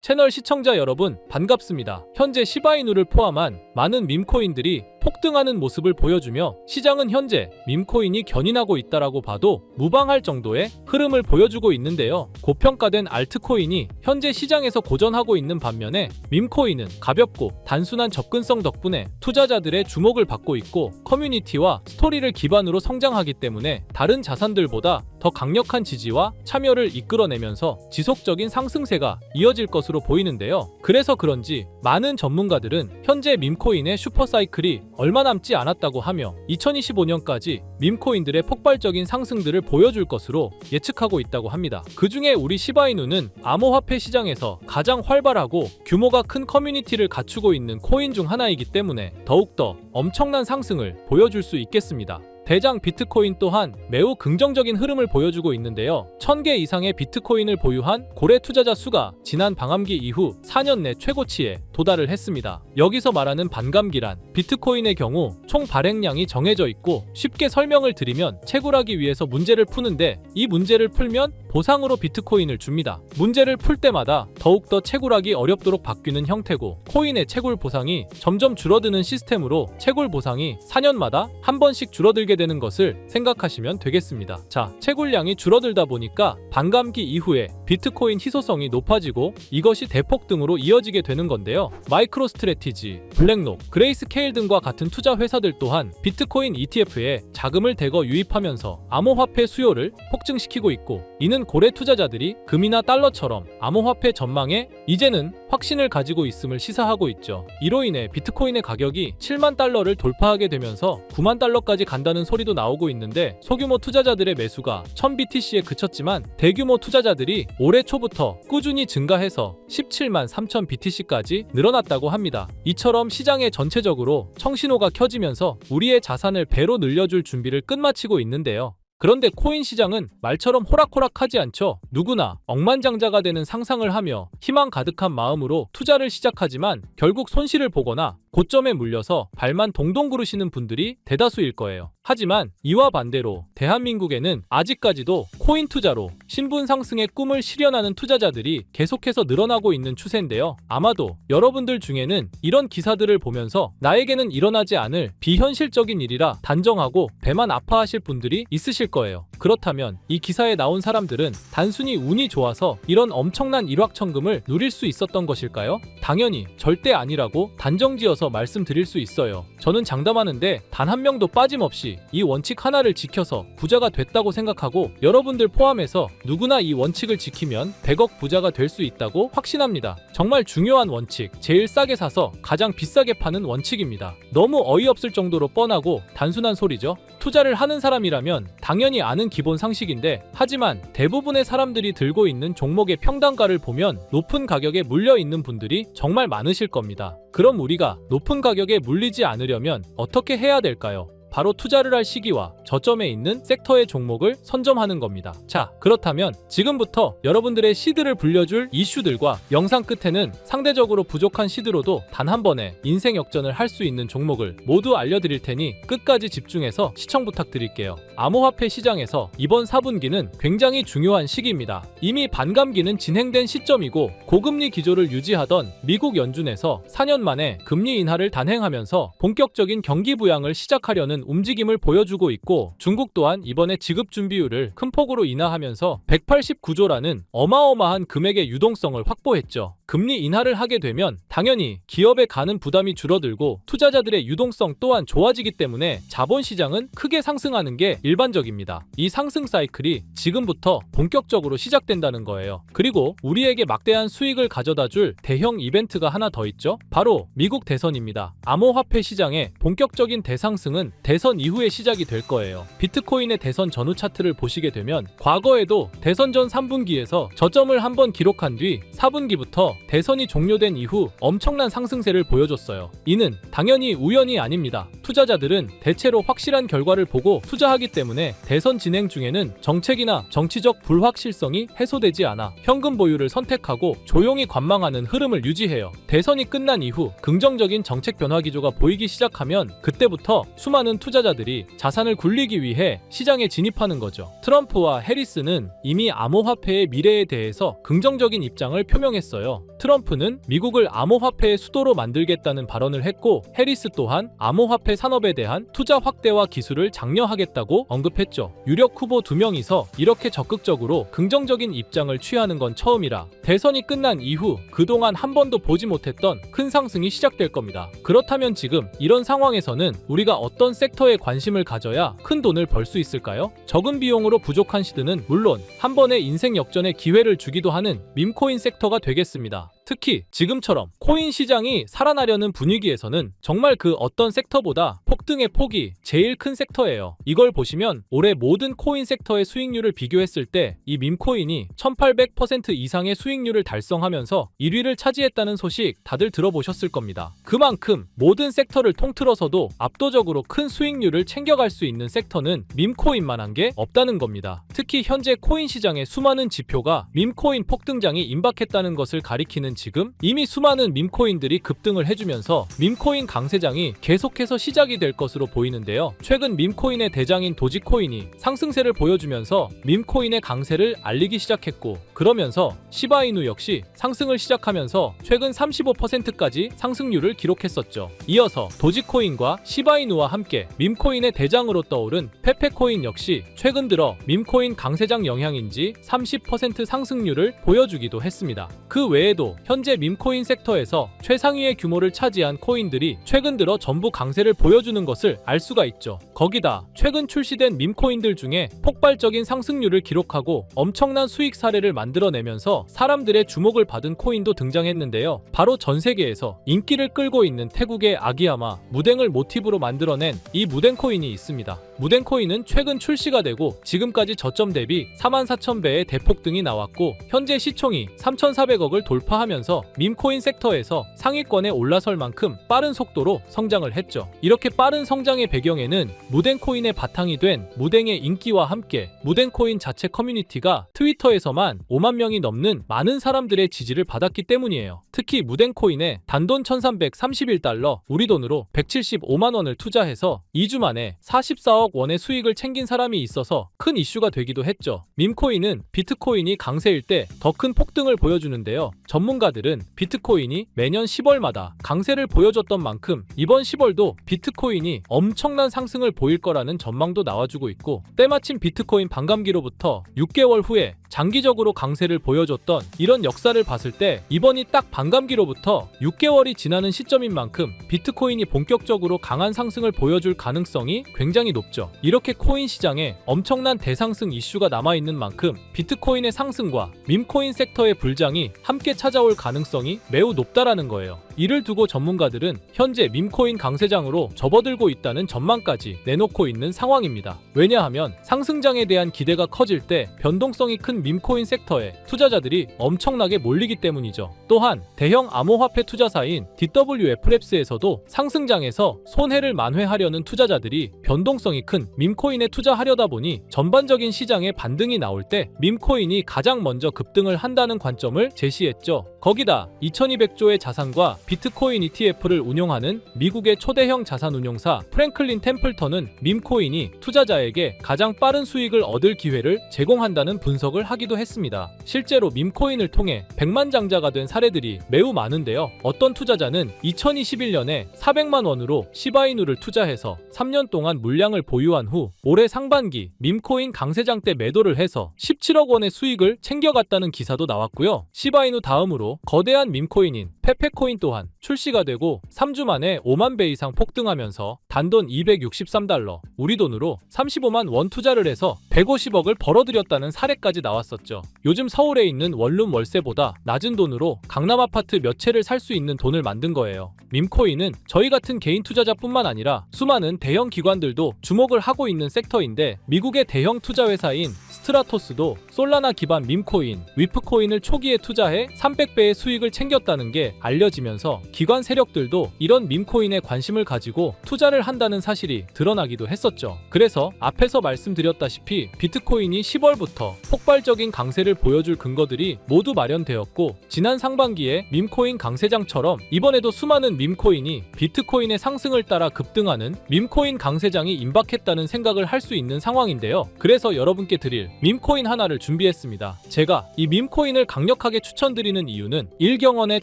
채널 시청자 여러분 반갑습니다. 현재 시바이누를 포함한 많은 밈코인들이 폭등하는 모습을 보여주며 시장은 현재 밈코인이 견인하고 있다라고 봐도 무방할 정도의 흐름을 보여주고 있는데요. 고평가된 알트코인이 현재 시장에서 고전하고 있는 반면에 밈코인은 가볍고 단순한 접근성 덕분에 투자자들의 주목을 받고 있고 커뮤니티와 스토리를 기반으로 성장하기 때문에 다른 자산들보다 더 강력한 지지와 참여를 이끌어내면서 지속적인 상승세가 이어질 것으로 보이는데요. 그래서 그런지 많은 전문가들은 현재 밈코인의 슈퍼사이클이 얼마 남지 않았다고 하며 2025년까지 밈코인들의 폭발적인 상승들을 보여줄 것으로 예측하고 있다고 합니다. 그 중에 우리 시바이누는 암호화폐 시장에서 가장 활발하고 규모가 큰 커뮤니티를 갖추고 있는 코인 중 하나이기 때문에 더욱더 엄청난 상승을 보여줄 수 있겠습니다. 대장 비트코인 또한 매우 긍정적인 흐름을 보여주고 있는데요. 1000개 이상의 비트코인을 보유한 고래 투자자 수가 지난 방암기 이후 4년 내 최고치에 도달을 했습니다. 여기서 말하는 반감기란 비트코인의 경우 총 발행량이 정해져 있고 쉽게 설명을 드리면 채굴하기 위해서 문제를 푸는데 이 문제를 풀면 보상으로 비트코인을 줍니다. 문제를 풀 때마다 더욱더 채굴하기 어렵도록 바뀌는 형태고 코인의 채굴 보상이 점점 줄어드는 시스템으로 채굴 보상이 4년마다 한 번씩 줄어들게 되는 것을 생각하시면 되겠습니다. 자, 채굴량이 줄어들다 보니까 반감기 이후에 비트코인 희소성이 높아지고 이것이 대폭등으로 이어지게 되는 건데요. 마이크로 스트래티지, 블랙록, 그레이스케일 등과 같은 투자 회사들 또한 비트코인 ETF에 자금을 대거 유입하면서 암호화폐 수요를 폭증시키고 있고 이는 고래 투자자들이 금이나 달러처럼 암호화폐 전망에 이제는 확신을 가지고 있음을 시사하고 있죠. 이로 인해 비트코인의 가격이 7만 달러를 돌파하게 되면서 9만 달러까지 간다는 소리도 나오고 있는데 소규모 투자자들의 매수가 1000BTC에 그쳤지만 대규모 투자자들이 올해 초부터 꾸준히 증가해서 17만 3000 BTC까지 늘어났다고 합니다. 이처럼 시장에 전체적으로 청신호가 켜지면서 우리의 자산을 배로 늘려줄 준비를 끝마치고 있는데요. 그런데 코인 시장은 말처럼 호락호락하지 않죠. 누구나 억만장자가 되는 상상을 하며 희망 가득한 마음으로 투자를 시작하지만 결국 손실을 보거나 고점에 물려서 발만 동동 구르시는 분들이 대다수일 거예요. 하지만 이와 반대로 대한민국에는 아직까지도 코인 투자로 신분 상승의 꿈을 실현하는 투자자들이 계속해서 늘어나고 있는 추세인데요. 아마도 여러분들 중에는 이런 기사들을 보면서 나에게는 일어나지 않을 비현실적인 일이라 단정하고 배만 아파하실 분들이 있으실 거예요. 그렇다면 이 기사에 나온 사람들은 단순히 운이 좋아서 이런 엄청난 일확천금을 누릴 수 있었던 것일까요? 당연히 절대 아니라고 단정지어서 말씀드릴 수 있어요. 저는 장담하는데 단 한 명도 빠짐없이 이 원칙 하나를 지켜서 부자가 됐다고 생각하고 여러분들 포함해서 누구나 이 원칙을 지키면 100억 부자가 될 수 있다고 확신합니다. 정말 중요한 원칙, 제일 싸게 사서 가장 비싸게 파는 원칙입니다. 너무 어이없을 정도로 뻔하고 단순한 소리죠. 투자를 하는 사람이라면 당연히 아는 기본 상식인데 하지만 대부분의 사람들이 들고 있는 종목의 평단가를 보면 높은 가격에 물려 있는 분들이 정말 많으실 겁니다. 그럼 우리가 높은 가격에 물리지 않으려면 어떻게 해야 될까요? 바로 투자를 할 시기와 저점에 있는 섹터의 종목을 선점하는 겁니다. 자, 그렇다면 지금부터 여러분들의 시드를 불려줄 이슈들과 영상 끝에는 상대적으로 부족한 시드로도 단 한 번에 인생 역전을 할 수 있는 종목을 모두 알려드릴 테니 끝까지 집중해서 시청 부탁드릴게요. 암호화폐 시장에서 이번 4분기는 굉장히 중요한 시기입니다. 이미 반감기는 진행된 시점이고 고금리 기조를 유지하던 미국 연준에서 4년 만에 금리 인하를 단행하면서 본격적인 경기 부양을 시작하려는 움직임을 보여주고 있고 중국 또한 이번에 지급 준비율을 큰 폭으로 인하하면서 189조라는 어마어마한 금액의 유동성을 확보했죠. 금리 인하를 하게 되면 당연히 기업에 가는 부담이 줄어들고 투자자들의 유동성 또한 좋아지기 때문에 자본시장은 크게 상승하는 게 일반적입니다. 이 상승 사이클이 지금부터 본격적으로 시작된다는 거예요. 그리고 우리에게 막대한 수익을 가져다 줄 대형 이벤트가 하나 더 있죠. 바로 미국 대선입니다. 암호화폐 시장의 본격적인 대상승은 대선 이후에 시작이 될 거예요. 비트코인의 대선 전후 차트를 보시게 되면 과거에도 대선 전 3분기에서 저점을 한번 기록한 뒤 4분기부터 대선이 종료된 이후 엄청난 상승세를 보여줬어요. 이는 당연히 우연이 아닙니다. 투자자들은 대체로 확실한 결과를 보고 투자하기 때문에 대선 진행 중에는 정책이나 정치적 불확실성이 해소되지 않아 현금 보유를 선택하고 조용히 관망하는 흐름을 유지해요. 대선이 끝난 이후 긍정적인 정책 변화 기조가 보이기 시작하면 그때부터 수많은 투자자들이 자산을 굴리기 위해 시장에 진입하는 거죠. 트럼프와 해리스는 이미 암호화폐의 미래에 대해서 긍정적인 입장을 표명했어요. 트럼프는 미국을 암호화폐의 수도로 만들겠다는 발언을 했고, 해리스 또한 암호화폐 산업에 대한 투자 확대와 기술을 장려하겠다고 언급했죠. 유력 후보 2명이서 이렇게 적극적으로 긍정적인 입장을 취하는 건 처음이라 대선이 끝난 이후 그동안 한 번도 보지 못했던 큰 상승이 시작될 겁니다. 그렇다면 지금 이런 상황에서는 우리가 어떤 섹터에 관심을 가져야 큰 돈을 벌 수 있을까요? 적은 비용으로 부족한 시드는 물론 한 번의 인생 역전의 기회를 주기도 하는 밈코인 섹터가 되겠습니다. 특히 지금처럼 코인 시장이 살아나려는 분위기에서는 정말 그 어떤 섹터보다 폭등의 폭이 제일 큰 섹터예요. 이걸 보시면 올해 모든 코인 섹터의 수익률을 비교했을 때 이 밈코인이 1800% 이상의 수익률을 달성하면서 1위를 차지했다는 소식 다들 들어보셨을 겁니다. 그만큼 모든 섹터를 통틀어서도 압도적으로 큰 수익률을 챙겨갈 수 있는 섹터는 밈코인만한 게 없다는 겁니다. 특히 현재 코인 시장의 수많은 지표가 밈코인 폭등장이 임박했다는 것을 가리키는 지금 이미 수많은 밈코인들이 급등을 해주면서 밈코인 강세장이 계속해서 시작이 될 것으로 보이는데요. 최근 밈코인의 대장인 도지코인이 상승세를 보여주면서 밈코인의 강세를 알리기 시작했고, 그러면서 시바이누 역시 상승을 시작하면서 최근 35%까지 상승률을 기록했었죠. 이어서 도지코인과 시바이누와 함께 밈코인의 대장으로 떠오른 페페코인 역시 최근 들어 밈코인 강세장 영향인지 30% 상승률을 보여주기도 했습니다. 그 외에도 현재 밈코인 섹터에서 최상위의 규모를 차지한 코인들이 최근 들어 전부 강세를 보여주는 것을 알 수가 있죠. 거기다 최근 출시된 밈코인들 중에 폭발적인 상승률을 기록하고 엄청난 수익 사례를 만들어내면서 사람들의 주목을 받은 코인도 등장했는데요. 바로 전 세계에서 인기를 끌고 있는 태국의 아기야마 무댕을 모티브로 만들어낸 이 무댕코인이 있습니다. 무댕코인은 최근 출시가 되고 지금까지 저점 대비 44,000배의 대폭등이 나왔고, 현재 시총이 3,400억을 돌파하면서 밈코인 섹터에서 상위권에 올라설 만큼 빠른 속도로 성장을 했죠. 이렇게 빠른 성장의 배경에는 무댕코인의 바탕이 된 무댕의 인기와 함께 무댕코인 자체 커뮤니티가 트위터에서만 5만 명이 넘는 많은 사람들의 지지를 받았기 때문이에요. 특히 무댕코인에 단돈 1331달러, 우리 돈으로 175만 원을 투자해서 2주 만에 44억 원의 수익을 챙긴 사람이 있어서 큰 이슈가 되기도 했죠. 밈코인은 비트코인이 강세일 때 더 큰 폭등을 보여주는데요. 전문가들은 비트코인이 매년 10월마다 강세를 보여줬던 만큼 이번 10월도 비트코인이 엄청난 상승을 보일 거라는 전망도 나와주고 있고, 때마침 비트코인 반감기로부터 6개월 후에 장기적으로 강세를 보여줬던 이런 역사를 봤을 때 이번이 딱 반감기로부터 6개월이 지나는 시점인 만큼 비트코인이 본격적으로 강한 상승을 보여줄 가능성이 굉장히 높죠. 이렇게 코인 시장에 엄청난 대상승 이슈가 남아있는 만큼 비트코인의 상승과 밈코인 섹터의 불장이 함께 찾아올 가능성이 매우 높다라는 거예요. 이를 두고 전문가들은 현재 밈코인 강세장으로 접어들고 있다는 전망까지 내놓고 있는 상황입니다. 왜냐하면 상승장에 대한 기대가 커질 때 변동성이 큰 밈코인 섹터에 투자자들이 엄청나게 몰리기 때문이죠. 또한 대형 암호화폐 투자사인 DWF랩스에서도 상승장에서 손해를 만회하려는 투자자들이 변동성이 큰 밈코인에 투자하려다 보니 전반적인 시장의 반등이 나올 때 밈코인이 가장 먼저 급등을 한다는 관점을 제시했죠. 거기다 2200조의 자산과 비트코인 ETF를 운용하는 미국의 초대형 자산운용사 프랭클린 템플턴은 밈코인이 투자자에게 가장 빠른 수익을 얻을 기회를 제공한다는 분석을 하기도 했습니다. 실제로 밈코인을 통해 백만장자가 된 사례들이 매우 많은데요. 어떤 투자자는 2021년에 400만 원으로 시바이누를 투자해서 3년 동안 물량을 보유한 후 올해 상반기 밈코인 강세장 때 매도를 해서 17억 원의 수익을 챙겨갔다는 기사도 나왔고요. 시바이누 다음으로 거대한 밈코인인 페페코인 또한 출시가 되고 3주 만에 5만 배 이상 폭등하면서 단돈 263달러, 우리 돈으로 35만 원 투자를 해서 150억을 벌어들였다는 사례까지 나왔었죠. 요즘 서울에 있는 원룸 월세보다 낮은 돈으로 강남 아파트 몇 채를 살 수 있는 돈을 만든 거예요. 밈코인은 저희 같은 개인 투자자뿐만 아니라 수많은 대형 기관들도 주목을 하고 있는 섹터인데, 미국의 대형 투자 회사인 스트라토스도 솔라나 기반 밈코인, 위프코인을 초기에 투자해 300배의 수익을 챙겼다는 게 알려지면서 기관 세력들도 이런 밈코인에 관심을 가지고 투자를 한다는 사실이 드러나기도 했었죠. 그래서 앞에서 말씀드렸다시피 비트코인이 10월부터 폭발적인 강세를 보여줄 근거들이 모두 마련되었고, 지난 상반기에 밈코인 강세장처럼 이번에도 수많은 밈코인이 비트코인의 상승을 따라 급등하는 밈코인 강세장이 임박했다는 생각을 할 수 있는 상황인데요. 그래서 여러분께 드릴 밈코인 하나를 준비했습니다. 제가 이 밈코인을 강력하게 추천드리는 이유는 1경원의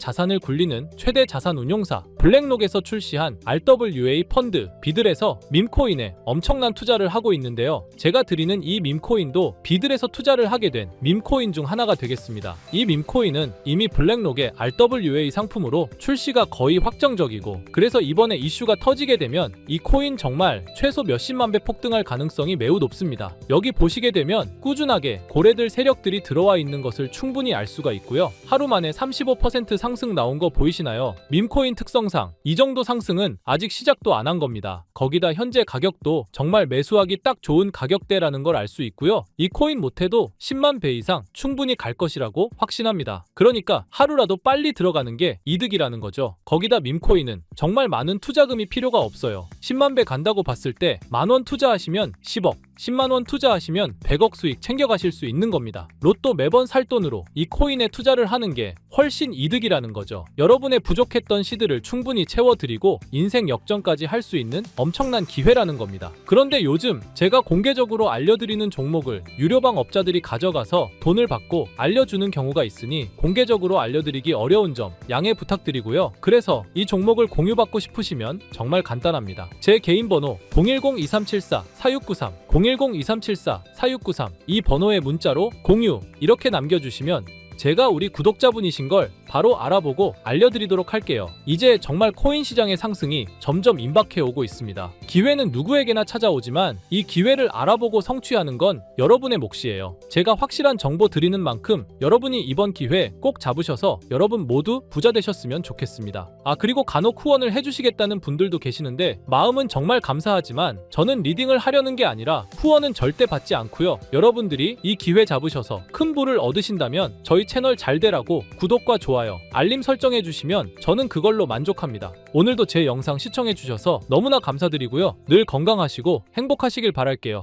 자산을 굴리는 최대 자산 운용사 블랙록에서 출시한 RWA 펀드 비들에서 밈코인에 엄청난 투자를 하고 있는데요. 제가 드리는 이 밈코인도 비들에서 투자를 하게 된 밈코인 중 하나가 되겠습니다. 이 밈코인은 이미 블랙록의 RWA 상품으로 출시가 거의 확정적이고, 그래서 이번에 이슈가 터지게 되면 이 코인 정말 최소 몇십만 배 폭등할 가능성이 매우 높습니다. 여기 보시게 되면 꾸준하게 고래들 세력들이 들어와 있는 것을 충분히 알 수가 있고요. 하루 만에 35% 상승 나온 거 보이시나요? 밈코인 특성상 이 정도 상승은 아직 시작도 안 한 겁니다. 거기다 현재 가격도 정말 매수하기 딱 좋은 가격대라는 걸 알 수 있고요. 이 코인 못해도 10만 배 이상 충분히 갈 것이라고 확신합니다. 그러니까 하루라도 빨리 들어가는 게 이득이라는 거죠. 거기다 밈코인은 정말 많은 투자금이 필요가 없어요. 10만 배 간다고 봤을 때 10,000원 투자하시면 10억, 10만 원 투자하시면 100억 수익 챙겨가실 수 있는 겁니다. 로또 매번 살 돈으로 이 코인에 투자를 하는 게 훨씬 이득이라는 거죠. 여러분의 부족했던 시드를 충분히 채워드리고 인생 역전까지 할 수 있는 엄청난 기회라는 겁니다. 그런데 요즘 제가 공개적으로 알려드리는 종목을 유료방 업자들이 가져가서 돈을 받고 알려주는 경우가 있으니 공개적으로 알려드리기 어려운 점 양해 부탁드리고요. 그래서 이 종목을 공유받고 싶으시면 정말 간단합니다. 제 개인 번호 010-2374-4693 010-2374-4693 이 번호에 문자로 공유 이렇게 남겨주시면 제가 우리 구독자분이신 걸 바로 알아보고 알려드리도록 할게요. 이제 정말 코인 시장의 상승이 점점 임박해 오고 있습니다. 기회는 누구에게나 찾아오지만 이 기회를 알아보고 성취하는 건 여러분의 몫이에요. 제가 확실한 정보 드리는 만큼 여러분이 이번 기회 꼭 잡으셔서 여러분 모두 부자 되셨으면 좋겠습니다. 그리고 간혹 후원을 해주시겠다는 분들도 계시는데 마음은 정말 감사하지만 저는 리딩을 하려는 게 아니라 후원은 절대 받지 않고요. 여러분들이 이 기회 잡으셔서 큰 부를 얻으신다면 저희 채널 잘 되라고 구독과 좋아요, 알림 설정해 주시면 저는 그걸로 만족합니다. 오늘도 제 영상 시청해 주셔서 너무나 감사드리고요. 늘 건강하시고 행복하시길 바랄게요.